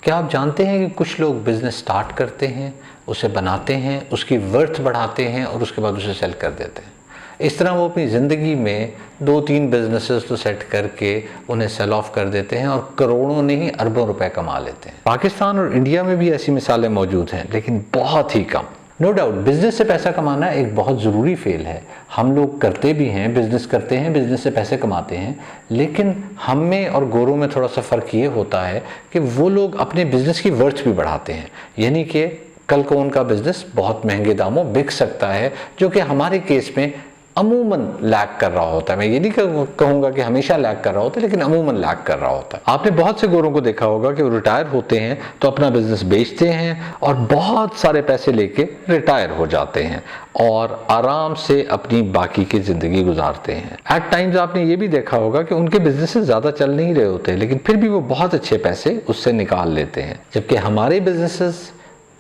क्या आप जानते हैं कि कुछ लोग बिज़नेस स्टार्ट करते हैं, उसे बनाते हैं, उसकी वर्थ बढ़ाते हैं और उसके बाद उसे सेल कर देते हैं। इस तरह वो अपनी ज़िंदगी में 2-3 बिजनेसेस तो सेट करके उन्हें सेल ऑफ कर देते हैं और करोड़ों नहीं अरबों रुपए कमा लेते हैं। पाकिस्तान और इंडिया में भी ऐसी मिसालें मौजूद हैं, लेकिन बहुत ही कम। नो डाउट बिजनेस से पैसा कमाना एक बहुत ज़रूरी फेल है। हम लोग करते भी हैं, बिजनेस करते हैं, बिजनेस से पैसे कमाते हैं, लेकिन हम में और गोरों में थोड़ा सा फ़र्क ये होता है कि वो लोग अपने बिजनेस की वर्थ भी बढ़ाते हैं, यानी कि कल को उनका बिजनेस बहुत महंगे दामों बिक सकता है, जो कि हमारे केस में अमूमन लैग कर रहा होता है। मैं ये नहीं कहूँगा कि हमेशा लैग कर रहा होता है, लेकिन अमूमन लैग कर रहा होता है। आपने बहुत से गोरों को देखा होगा कि वो रिटायर होते हैं तो अपना बिजनेस बेचते हैं और बहुत सारे पैसे लेके रिटायर हो जाते हैं और आराम से अपनी बाकी की ज़िंदगी गुजारते हैं। एट टाइम्स आपने ये भी देखा होगा कि उनके बिजनेसेस ज़्यादा चल नहीं रहे होते, लेकिन फिर भी वो बहुत अच्छे पैसे उससे निकाल लेते हैं। जबकि हमारे बिजनेसेस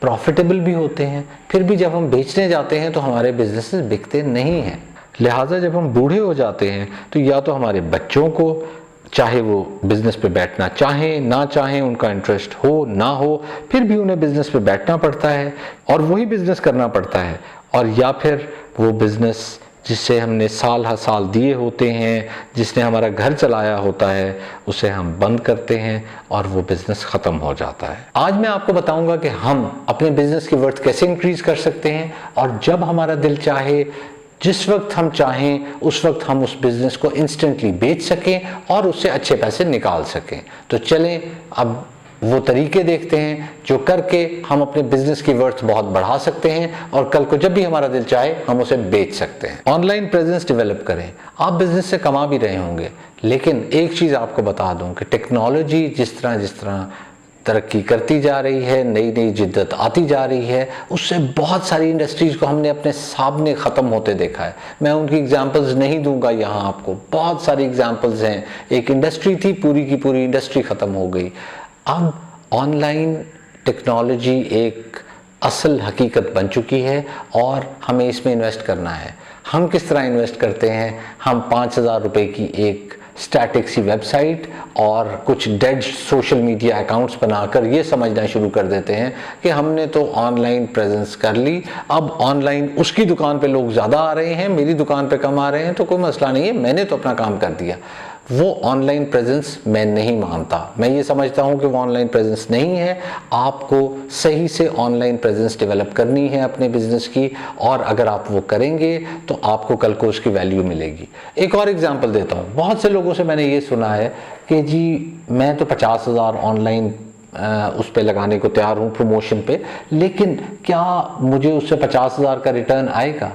प्रॉफिटेबल भी होते हैं, फिर भी जब हम बेचने जाते हैं तो हमारे बिजनेसेस बिकते नहीं हैं। लिहाजा जब हम बूढ़े हो जाते हैं तो या तो हमारे बच्चों को, चाहे वो बिज़नेस पे बैठना चाहें ना चाहें, उनका इंटरेस्ट हो ना हो, फिर भी उन्हें बिज़नेस पे बैठना पड़ता है और वही बिज़नेस करना पड़ता है, और या फिर वो बिज़नेस जिससे हमने साल हर साल दिए होते हैं, जिसने हमारा घर चलाया होता है, उसे हम बंद करते हैं और वो बिज़नेस ख़त्म हो जाता है। आज मैं आपको बताऊंगा कि हम अपने बिज़नेस की वर्थ कैसे इंक्रीज़ कर सकते हैं और जब हमारा दिल चाहे, जिस वक्त हम चाहें, उस वक्त हम उस बिज़नेस को इंस्टेंटली बेच सकें और उससे अच्छे पैसे निकाल सकें। तो चलें अब वो तरीके देखते हैं जो करके हम अपने बिजनेस की वर्थ बहुत बढ़ा सकते हैं और कल को जब भी हमारा दिल चाहे हम उसे बेच सकते हैं। ऑनलाइन प्रेजेंस डेवलप करें। आप बिजनेस से कमा भी रहे होंगे, लेकिन एक चीज़ आपको बता दूं कि टेक्नोलॉजी जिस तरह तरक्की करती जा रही है, नई नई जिद्दत आती जा रही है, उससे बहुत सारी इंडस्ट्रीज़ को हमने अपने सामने ख़त्म होते देखा है। मैं उनकी एग्जांपल्स नहीं दूंगा यहाँ आपको, बहुत सारी एग्जांपल्स हैं। एक इंडस्ट्री थी, पूरी की पूरी इंडस्ट्री ख़त्म हो गई। अब ऑनलाइन टेक्नोलॉजी एक असल हकीकत बन चुकी है और हमें इसमें इन्वेस्ट करना है। हम किस तरह इन्वेस्ट करते हैं? हम 5,000 रुपये की एक स्टैटिक सी वेबसाइट और कुछ डेड सोशल मीडिया अकाउंट्स बनाकर ये समझना शुरू कर देते हैं कि हमने तो ऑनलाइन प्रेजेंस कर ली, अब ऑनलाइन उसकी दुकान पे लोग ज़्यादा आ रहे हैं, मेरी दुकान पे कम आ रहे हैं, तो कोई मसला नहीं है, मैंने तो अपना काम कर दिया। वो ऑनलाइन प्रेजेंस मैं नहीं मानता। मैं ये समझता हूँ कि वो ऑनलाइन प्रेजेंस नहीं है। आपको सही से ऑनलाइन प्रेजेंस डेवलप करनी है अपने बिजनेस की, और अगर आप वो करेंगे तो आपको कल को उसकी वैल्यू मिलेगी। एक और एग्जांपल देता हूँ। बहुत से लोगों से मैंने ये सुना है कि जी मैं तो 50,000 ऑनलाइन उस पे लगाने को तैयार हूँ प्रमोशन पे, लेकिन क्या मुझे उससे 50,000 का रिटर्न आएगा?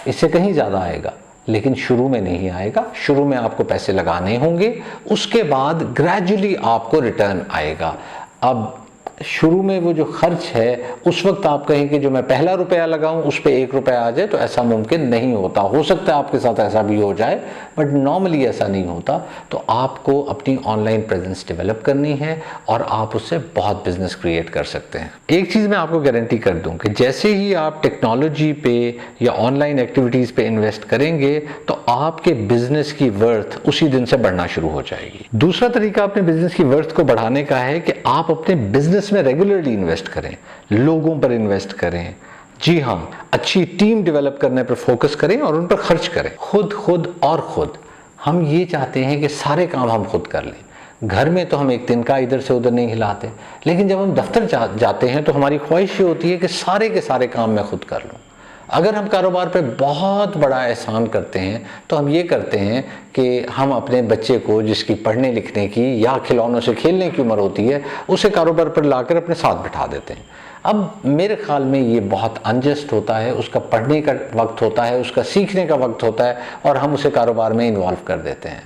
इससे कहीं ज़्यादा आएगा, लेकिन शुरू में नहीं आएगा। शुरू में आपको पैसे लगाने होंगे, उसके बाद ग्रेजुअली आपको रिटर्न आएगा। अब शुरू में वो जो खर्च है, उस वक्त आप कहें कि जो मैं पहला रुपया लगाऊं उस पे 1 रुपया आ जाए, तो ऐसा मुमकिन नहीं होता। हो सकता है आपके साथ ऐसा भी हो जाए, बट नॉर्मली ऐसा नहीं होता। तो आपको अपनी ऑनलाइन प्रेजेंस डेवलप करनी है और आप उससे बहुत बिजनेस क्रिएट कर सकते हैं। एक चीज़ मैं आपको गारंटी कर दूं कि जैसे ही आप टेक्नोलॉजी पे या ऑनलाइन एक्टिविटीज़ पे इन्वेस्ट करेंगे तो आपके बिजनेस की वर्थ उसी दिन से बढ़ना शुरू हो जाएगी। दूसरा तरीका अपने बिजनेस की वर्थ को बढ़ाने का है कि आप अपने बिजनेस में रेगुलरली इन्वेस्ट करें, लोगों पर इन्वेस्ट करें। जी हाँ, अच्छी टीम डेवलप करने पर फोकस करें और उन पर खर्च करें। खुद हम ये चाहते हैं कि सारे काम हम खुद कर लें। घर में तो हम एक तिनका इधर से उधर नहीं हिलाते, लेकिन जब हम दफ्तर जाते हैं तो हमारी ख्वाहिश ये होती है कि सारे के सारे काम मैं खुद कर लूँ। अगर हम कारोबार पे बहुत बड़ा एहसान करते हैं तो हम ये करते हैं कि हम अपने बच्चे को, जिसकी पढ़ने लिखने की या खिलौनों से खेलने की उम्र होती है, उसे कारोबार पर लाकर अपने साथ बिठा देते हैं। अब मेरे ख्याल में ये बहुत अनजस्ट होता है। उसका पढ़ने का वक्त होता है, उसका सीखने का वक्त होता है, और हम उसे कारोबार में इन्वॉल्व कर देते हैं।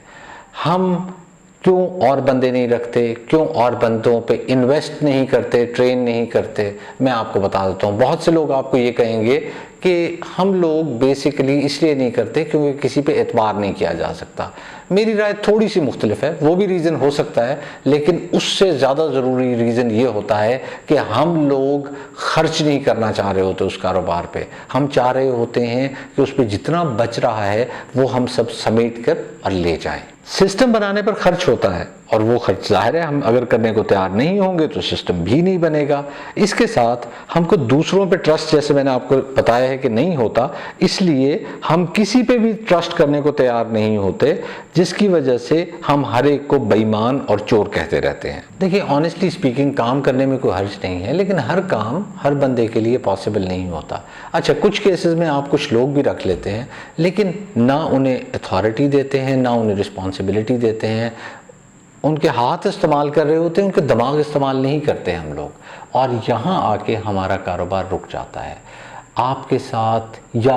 हम क्यों और बंदे नहीं रखते, क्यों और बंदों पे इन्वेस्ट नहीं करते, ट्रेन नहीं करते? मैं आपको बता देता हूँ। बहुत से लोग आपको ये कहेंगे कि हम लोग बेसिकली इसलिए नहीं करते क्योंकि किसी पे एतबार नहीं किया जा सकता। मेरी राय थोड़ी सी मुख्तलिफ है, वो भी रीज़न हो सकता है, लेकिन उससे ज़्यादा ज़रूरी रीज़न ये होता है कि हम लोग खर्च नहीं करना चाह रहे होते उस कारोबार पे। हम चाह रहे होते हैं कि उस पर जितना बच रहा है वो हम सब समेट कर और ले जाएं। सिस्टम बनाने पर खर्च होता है और वो खर्च ज़ाहिर है हम अगर करने को तैयार नहीं होंगे तो सिस्टम भी नहीं बनेगा। इसके साथ हमको दूसरों पे ट्रस्ट, जैसे मैंने आपको बताया है कि नहीं होता, इसलिए हम किसी पे भी ट्रस्ट करने को तैयार नहीं होते, जिसकी वजह से हम हर एक को बेईमान और चोर कहते रहते हैं। देखिए ऑनेस्टली स्पीकिंग काम करने में कोई हर्ज नहीं है, लेकिन हर काम हर बंदे के लिए पॉसिबल नहीं होता। अच्छा, कुछ केसेस में आप कुछ लोग भी रख लेते हैं, लेकिन ना उन्हें अथॉरिटी देते हैं, ना उन्हें रिस्पॉन्सिबिलिटी देते हैं, उनके हाथ इस्तेमाल कर रहे होते हैं, उनके दिमाग इस्तेमाल नहीं करते हम लोग, और यहाँ आके हमारा कारोबार रुक जाता है। आपके साथ या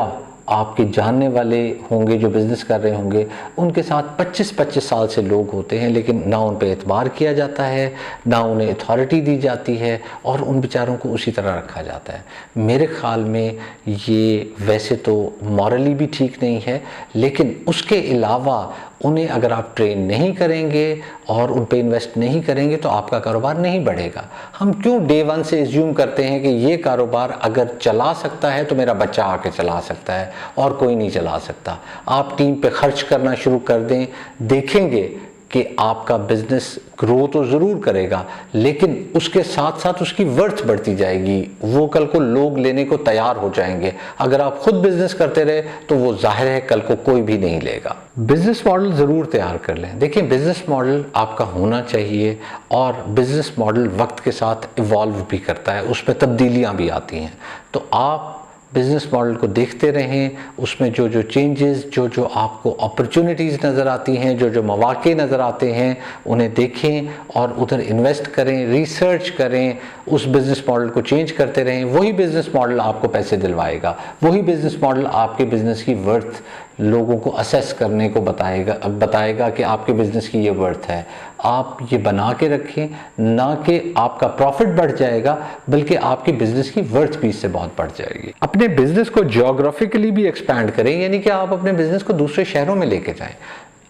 आपके जानने वाले होंगे जो बिज़नेस कर रहे होंगे, उनके साथ 25-25 साल से लोग होते हैं, लेकिन ना उन पे एतबार किया जाता है, ना उन्हें अथॉरिटी दी जाती है, और उन बेचारों को उसी तरह रखा जाता है। मेरे ख़्याल में ये वैसे तो मॉरली भी ठीक नहीं है, लेकिन उसके अलावा उन्हें अगर आप ट्रेन नहीं करेंगे और उन पे इन्वेस्ट नहीं करेंगे तो आपका कारोबार नहीं बढ़ेगा। हम क्यों डे वन से एज्यूम करते हैं कि ये कारोबार अगर चला सकता है तो मेरा बच्चा आके चला सकता है और कोई नहीं चला सकता। आप टीम पे खर्च करना शुरू कर दें, देखेंगे कि आपका बिजनेस ग्रो तो ज़रूर करेगा, लेकिन उसके साथ साथ उसकी वर्थ बढ़ती जाएगी, वो कल को लोग लेने को तैयार हो जाएंगे। अगर आप खुद बिजनेस करते रहे तो वो जाहिर है कल को कोई भी नहीं लेगा। बिजनेस मॉडल ज़रूर तैयार कर लें। देखिए बिजनेस मॉडल आपका होना चाहिए, और बिजनेस मॉडल वक्त के साथ इवॉल्व भी करता है, उसमें तब्दीलियाँ भी आती हैं। तो आप बिज़नेस मॉडल को देखते रहें, उसमें जो जो चेंजेस, जो जो आपको अपॉर्चुनिटीज़ नज़र आती हैं, जो जो मौक़े नज़र आते हैं, उन्हें देखें और उधर इन्वेस्ट करें, रिसर्च करें, उस बिज़नेस मॉडल को चेंज करते रहें। वही बिज़नेस मॉडल आपको पैसे दिलवाएगा, वही बिज़नेस मॉडल आपके बिज़नेस की वर्थ लोगों को असेस करने को बताएगा कि आपके बिज़नेस की ये वर्थ है। आप ये बना के रखें, ना कि आपका प्रॉफिट बढ़ जाएगा, बल्कि आपके बिज़नेस की वर्थ भी इससे बहुत बढ़ जाएगी। अपने बिज़नेस को जियोग्राफिकली भी एक्सपैंड करें, यानी कि आप अपने बिज़नेस को दूसरे शहरों में लेके जाएं।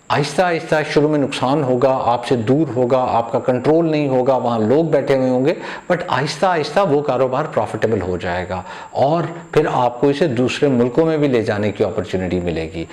आहिस्ता आहिस्ता शुरू में नुकसान होगा, आपसे दूर होगा, आपका कंट्रोल नहीं होगा, वहाँ लोग बैठे हुए होंगे, बट आहिस्ता आहिस्ता वो कारोबार प्रॉफिटेबल हो जाएगा, और फिर आपको इसे दूसरे मुल्कों में भी ले जाने की अपॉर्चुनिटी मिलेगी।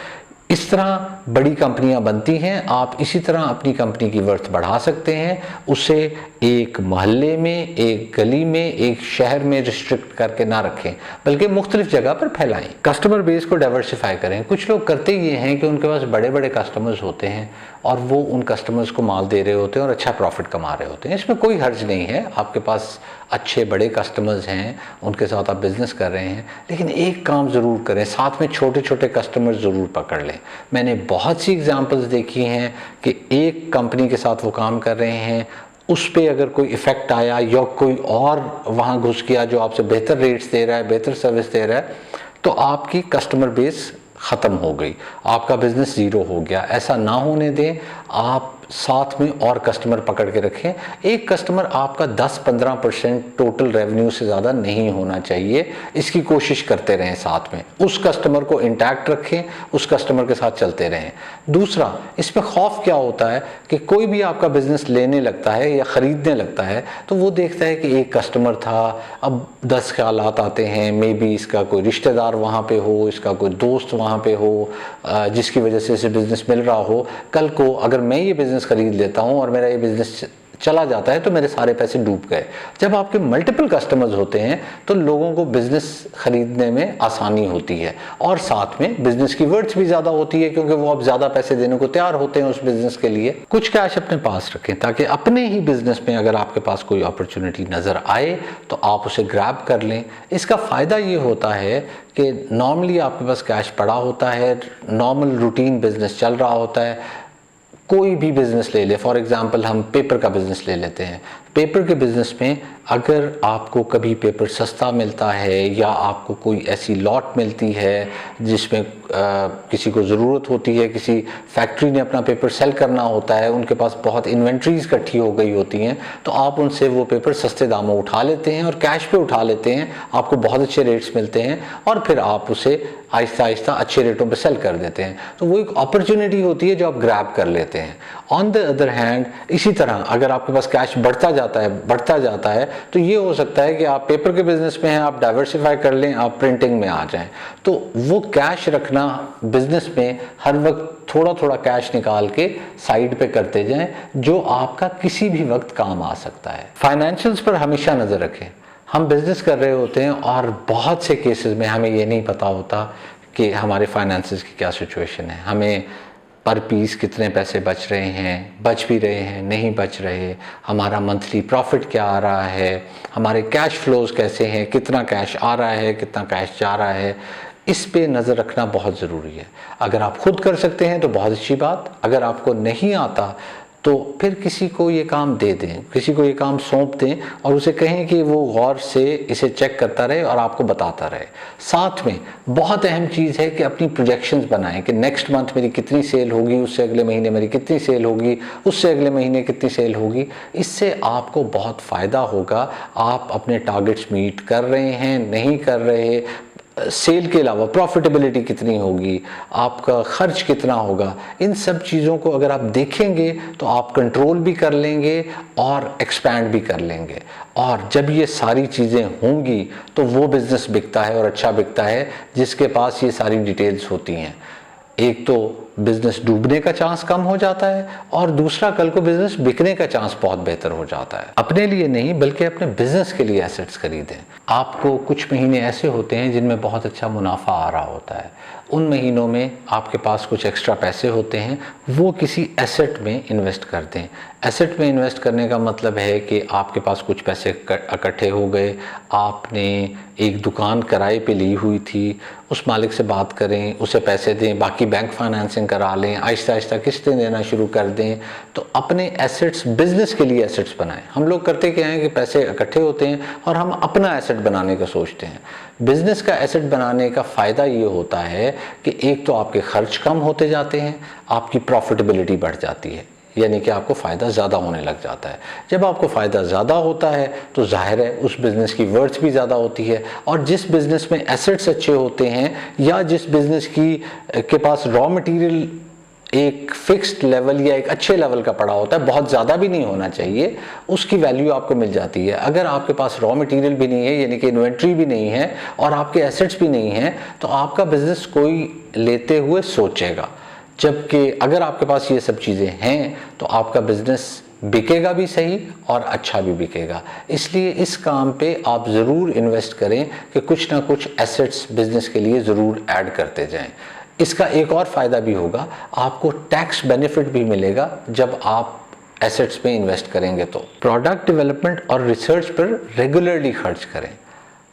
इस तरह बड़ी कंपनियां बनती हैं। आप इसी तरह अपनी कंपनी की वर्थ बढ़ा सकते हैं, उसे एक मोहल्ले में, एक गली में, एक शहर में रिस्ट्रिक्ट करके ना रखें, बल्कि मुख्तलिफ जगह पर फैलाएं। कस्टमर बेस को डाइवर्सिफाई करें। कुछ लोग करते ये हैं कि उनके पास बड़े बड़े कस्टमर्स होते हैं और वो उन कस्टमर्स को माल दे रहे होते हैं और अच्छा प्रॉफिट कमा रहे होते हैं। इसमें कोई हर्ज नहीं है, आपके पास अच्छे बड़े कस्टमर्स हैं, उनके साथ आप बिज़नेस कर रहे हैं, लेकिन एक काम ज़रूर करें, साथ में छोटे छोटे कस्टमर्स ज़रूर पकड़ लें। मैंने बहुत सी एग्जांपल्स देखी हैं कि एक कंपनी के साथ वो काम कर रहे हैं, उस पर अगर कोई इफ़ेक्ट आया या कोई और वहाँ घुस गया जो आपसे बेहतर रेट्स दे रहा है, बेहतर सर्विस दे रहा है, तो आपकी कस्टमर बेस ख़त्म हो गई, आपका बिज़नेस ज़ीरो हो गया। ऐसा ना होने दें, आप साथ में और कस्टमर पकड़ के रखें। एक कस्टमर आपका 10-15% टोटल रेवेन्यू से ज़्यादा नहीं होना चाहिए, इसकी कोशिश करते रहें। साथ में उस कस्टमर को इंटैक्ट रखें, उस कस्टमर के साथ चलते रहें। दूसरा, इसमें खौफ क्या होता है कि कोई भी आपका बिज़नेस लेने लगता है या ख़रीदने लगता है तो वो देखता है कि एक कस्टमर था, अब 10 ख्यालात आते हैं, मे बी इसका कोई रिश्तेदार वहाँ पे हो, इसका कोई दोस्त वहाँ पे हो, जिसकी वजह से इसे बिज़नेस मिल रहा हो। कल को अगर मैं ये बिज़नेस खरीद लेता हूं और मेरा ये बिजनेस चला जाता है तो मेरे सारे पैसे डूब गए। जब आपके मल्टीपल कस्टमर्स होते हैं तो लोगों को बिजनेस खरीदने में आसानी होती है, और साथ में बिजनेस की वर्थ भी ज्यादा होती है, क्योंकि वो अब ज्यादा पैसे देने को तैयार होते हैं उस बिजनेस के लिए। कुछ कैश अपने पास रखें ताकि अपने ही बिजनेस में अगर आपके पास कोई अपॉर्चुनिटी नजर आए तो आप उसे ग्रैब कर लें। इसका फायदा ये होता है कि नॉर्मली आपके पास कैश पड़ा होता है, नॉर्मल रूटीन बिजनेस चल रहा होता है। कोई भी बिज़नेस ले ले, फॉर एग्ज़ाम्पल हम पेपर का बिज़नेस ले लेते हैं। पेपर के बिज़नेस में अगर आपको कभी पेपर सस्ता मिलता है या आपको कोई ऐसी लॉट मिलती है जिसमें किसी को ज़रूरत होती है, किसी फैक्ट्री ने अपना पेपर सेल करना होता है, उनके पास बहुत इन्वेंट्रीज इकट्ठी हो गई होती हैं, तो आप उनसे वो पेपर सस्ते दामों उठा लेते हैं और कैश पे उठा लेते हैं, आपको बहुत अच्छे रेट्स मिलते हैं और फिर आप उसे आहिस्ता आहिस्ता अच्छे रेटों पे सेल कर देते हैं। तो वो एक अपॉर्चुनिटी होती है जो आप ग्रैब कर लेते हैं। ऑन द अदर हैंड, इसी तरह अगर आपके पास कैश बढ़ता जाता है, बढ़ता जाता है, तो ये हो सकता है कि आप पेपर के बिजनेस में हैं, आप डाइवर्सिफाई कर लें, आप प्रिंटिंग में आ जाएं। तो वो कैश रखना बिजनेस में, हर वक्त थोड़ा थोड़ा कैश निकाल के साइड पे करते जाएं, जो आपका किसी भी वक्त काम आ सकता है। फाइनेंशियल्स पर हमेशा नज़र रखें। हम बिजनेस कर रहे होते हैं और बहुत से केसेस में हमें ये नहीं पता होता कि हमारे फाइनेंसेस की क्या सिचुएशन है, हमें पर पीस कितने पैसे बच रहे हैं, बच भी रहे हैं, नहीं बच रहे, हमारा मंथली प्रॉफिट क्या आ रहा है, हमारे कैश फ्लोज कैसे हैं, कितना कैश आ रहा है, कितना कैश जा रहा है, इस पे नज़र रखना बहुत ज़रूरी है। अगर आप खुद कर सकते हैं तो बहुत अच्छी बात, अगर आपको नहीं आता तो फिर किसी को ये काम दे दें, किसी को ये काम सौंप दें और उसे कहें कि वो गौर से इसे चेक करता रहे और आपको बताता रहे। साथ में बहुत अहम चीज़ है कि अपनी प्रोजेक्शंस बनाएं कि नेक्स्ट मंथ मेरी कितनी सेल होगी, उससे अगले महीने मेरी कितनी सेल होगी, उससे अगले महीने कितनी सेल होगी। इससे आपको बहुत फ़ायदा होगा। आप अपने टारगेट्स मीट कर रहे हैं, नहीं कर रहे, सेल के अलावा प्रॉफिटेबिलिटी कितनी होगी, आपका खर्च कितना होगा, इन सब चीज़ों को अगर आप देखेंगे तो आप कंट्रोल भी कर लेंगे और एक्सपैंड भी कर लेंगे। और जब ये सारी चीज़ें होंगी तो वो बिज़नेस बिकता है और अच्छा बिकता है जिसके पास ये सारी डिटेल्स होती हैं। एक तो बिजनेस डूबने का चांस कम हो जाता है और दूसरा कल को बिजनेस बिकने का चांस बहुत बेहतर हो जाता है। अपने लिए नहीं बल्कि अपने बिजनेस के लिए एसेट्स खरीदें। आपको कुछ महीने ऐसे होते हैं जिनमें बहुत अच्छा मुनाफा आ रहा होता है, उन महीनों में आपके पास कुछ एक्स्ट्रा पैसे होते हैं, वो किसी एसेट में इन्वेस्ट कर दें। एसेट में इन्वेस्ट करने का मतलब है कि आपके पास कुछ पैसे इकट्ठे हो गए, आपने एक दुकान किराए पे ली हुई थी, उस मालिक से बात करें, उसे पैसे दें, बाकी बैंक फाइनेंसिंग करा लें, आहिस्ता आहिस्ता किस्तें देना शुरू कर दें। तो अपने एसेट्स, बिजनेस के लिए एसेट्स बनाएं। हम लोग करते क्या हैं कि पैसे इकट्ठे होते हैं और हम अपना एसेट बनाने का सोचते हैं। बिजनेस का एसेट बनाने का फ़ायदा ये होता है कि एक तो आपके खर्च कम होते जाते हैं, आपकी प्रॉफिटेबिलिटी बढ़ जाती है, यानी कि आपको फ़ायदा ज़्यादा होने लग जाता है। जब आपको फ़ायदा ज़्यादा होता है तो जाहिर है उस बिज़नेस की वर्थ भी ज़्यादा होती है। और जिस बिज़नेस में एसेट्स अच्छे होते हैं या जिस बिज़नेस के पास रॉ मटेरियल एक फिक्स्ड लेवल या एक अच्छे लेवल का पड़ा होता है, बहुत ज़्यादा भी नहीं होना चाहिए, उसकी वैल्यू आपको मिल जाती है। अगर आपके पास रॉ मटेरियल भी नहीं है, यानी कि इन्वेंट्री भी नहीं है और आपके एसेट्स भी नहीं हैं, तो आपका बिज़नेस कोई लेते हुए सोचेगा। जबकि अगर आपके पास ये सब चीज़ें हैं तो आपका बिज़नेस बिकेगा भी सही और अच्छा भी बिकेगा। इसलिए इस काम पे आप ज़रूर इन्वेस्ट करें कि कुछ ना कुछ एसेट्स बिज़नेस के लिए ज़रूर ऐड करते जाएं। इसका एक और फ़ायदा भी होगा, आपको टैक्स बेनिफिट भी मिलेगा जब आप एसेट्स में इन्वेस्ट करेंगे। तो प्रोडक्ट डेवलपमेंट और रिसर्च पर रेगुलरली खर्च करें।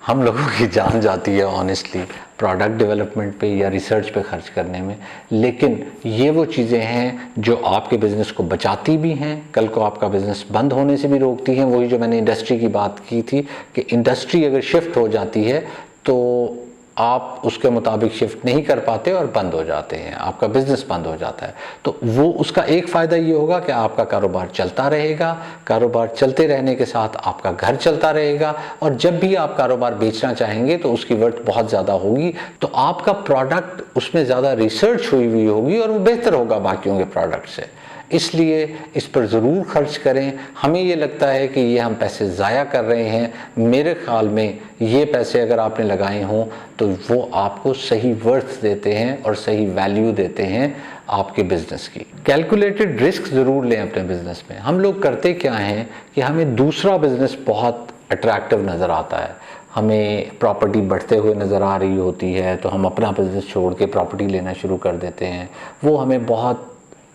हम लोगों की जान जाती है ऑनेस्टली प्रोडक्ट डेवलपमेंट पे या रिसर्च पे खर्च करने में, लेकिन ये वो चीज़ें हैं जो आपके बिज़नेस को बचाती भी हैं, कल को आपका बिज़नेस बंद होने से भी रोकती हैं। वही जो मैंने इंडस्ट्री की बात की थी कि इंडस्ट्री अगर शिफ्ट हो जाती है तो आप उसके मुताबिक शिफ्ट नहीं कर पाते और बंद हो जाते हैं, आपका बिजनेस बंद हो जाता है। तो वो उसका एक फ़ायदा ये होगा कि आपका कारोबार चलता रहेगा, कारोबार चलते रहने के साथ आपका घर चलता रहेगा और जब भी आप कारोबार बेचना चाहेंगे तो उसकी वर्थ बहुत ज़्यादा होगी, तो आपका प्रोडक्ट उसमें ज़्यादा रिसर्च हुई हुई होगी और वो बेहतर होगा बाकियों के प्रोडक्ट से। इसलिए इस पर ज़रूर खर्च करें। हमें ये लगता है कि ये हम पैसे ज़ाया कर रहे हैं, मेरे ख्याल में ये पैसे अगर आपने लगाए हों तो वो आपको सही वर्थ देते हैं और सही वैल्यू देते हैं आपके बिज़नेस की। कैलकुलेटेड रिस्क ज़रूर लें अपने बिज़नेस में। हम लोग करते क्या हैं कि हमें दूसरा बिज़नेस बहुत अट्रैक्टिव नज़र आता है, हमें प्रॉपर्टी बढ़ते हुए नज़र आ रही होती है तो हम अपना बिज़नेस छोड़ के प्रॉपर्टी लेना शुरू कर देते हैं। वो हमें बहुत,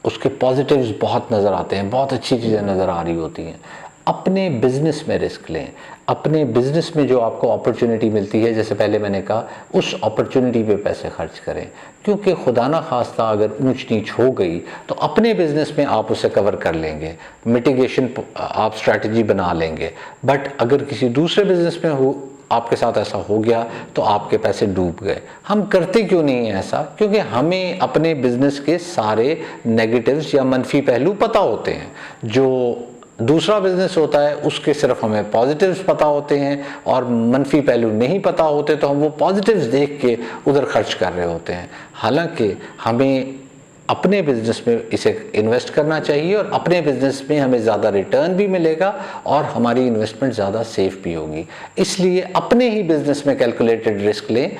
उसके पॉजिटिव्स बहुत नज़र आते हैं, बहुत अच्छी चीज़ें नज़र आ रही होती हैं। अपने बिज़नेस में रिस्क लें। अपने बिज़नेस में जो आपको अपॉर्चुनिटी मिलती है, जैसे पहले मैंने कहा, उस अपॉर्चुनिटी पे पैसे खर्च करें, क्योंकि खुदा ना खास्ता अगर ऊंच नीच हो गई तो अपने बिज़नेस में आप उसे कवर कर लेंगे, मिटिगेशन आप स्ट्रैटेजी बना लेंगे। बट अगर किसी दूसरे बिज़नेस में हो, आपके साथ ऐसा हो गया तो आपके पैसे डूब गए। हम करते क्यों नहीं है ऐसा? क्योंकि हमें अपने बिजनेस के सारे नेगेटिव्स या मनफी पहलू पता होते हैं। जो दूसरा बिजनेस होता है उसके सिर्फ हमें पॉजिटिव्स पता होते हैं और मनफी पहलू नहीं पता होते, तो हम वो पॉजिटिव्स देख के उधर खर्च कर रहे होते हैं। हालांकि हमें अपने बिजनेस में इसे इन्वेस्ट करना चाहिए और अपने बिजनेस में हमें ज़्यादा रिटर्न भी मिलेगा और हमारी इन्वेस्टमेंट ज़्यादा सेफ भी होगी। इसलिए अपने ही बिजनेस में कैलकुलेटेड रिस्क लें,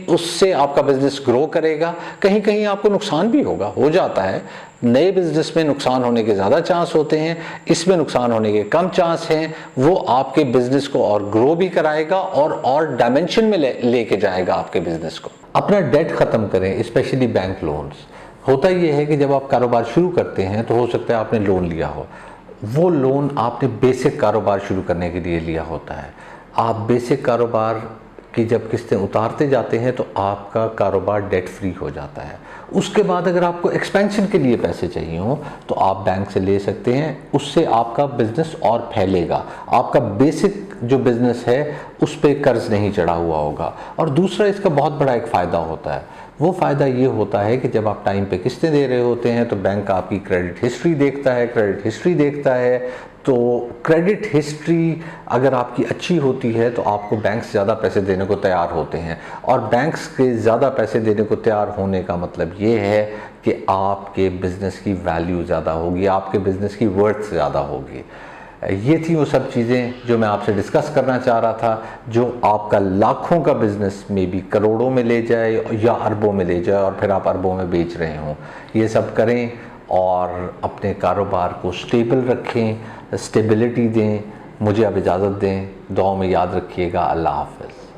उससे आपका बिजनेस ग्रो करेगा। कहीं कहीं आपको नुकसान भी होगा, हो जाता है, नए बिजनेस में नुकसान होने के ज़्यादा चांस होते हैं, इसमें नुकसान होने के कम चांस हैं। वो आपके बिजनेस को और ग्रो भी कराएगा और डायमेंशन में लेके जाएगा आपके बिजनेस को। अपना डेट ख़त्म करें, स्पेशली बैंक लोन्स। होता ये है कि जब आप कारोबार शुरू करते हैं तो हो सकता है आपने लोन लिया हो, वो लोन आपने बेसिक कारोबार शुरू करने के लिए लिया होता है। आप बेसिक कारोबार की जब किस्तें उतारते जाते हैं तो आपका कारोबार डेट फ्री हो जाता है। उसके बाद अगर आपको एक्सपेंशन के लिए पैसे चाहिए हो तो आप बैंक से ले सकते हैं, उससे आपका बिजनेस और फैलेगा। आपका बेसिक जो बिजनेस है उस पर कर्ज नहीं चढ़ा हुआ होगा। और दूसरा इसका बहुत बड़ा एक फ़ायदा होता है, वो फ़ायदा ये होता है कि जब आप टाइम पे किस्तें दे रहे होते हैं तो बैंक आपकी क्रेडिट हिस्ट्री देखता है। क्रेडिट हिस्ट्री देखता है तो क्रेडिट हिस्ट्री अगर आपकी अच्छी होती है तो आपको बैंक से ज़्यादा पैसे देने को तैयार होते हैं। और बैंक्स के ज़्यादा पैसे देने को तैयार होने का मतलब ये है कि आपके बिज़नेस की वैल्यू ज़्यादा होगी, आपके बिज़नेस की वर्थ ज़्यादा होगी। ये थी वो सब चीज़ें जो मैं आपसे डिस्कस करना चाह रहा था, जो आपका लाखों का बिज़नेस में भी करोड़ों में ले जाए या अरबों में ले जाए और फिर आप अरबों में बेच रहे हों। ये सब करें और अपने कारोबार को स्टेबल रखें, स्टेबिलिटी दें। मुझे अब इजाज़त दें, दुआओं में याद रखिएगा। अल्लाह हाफ़िज़।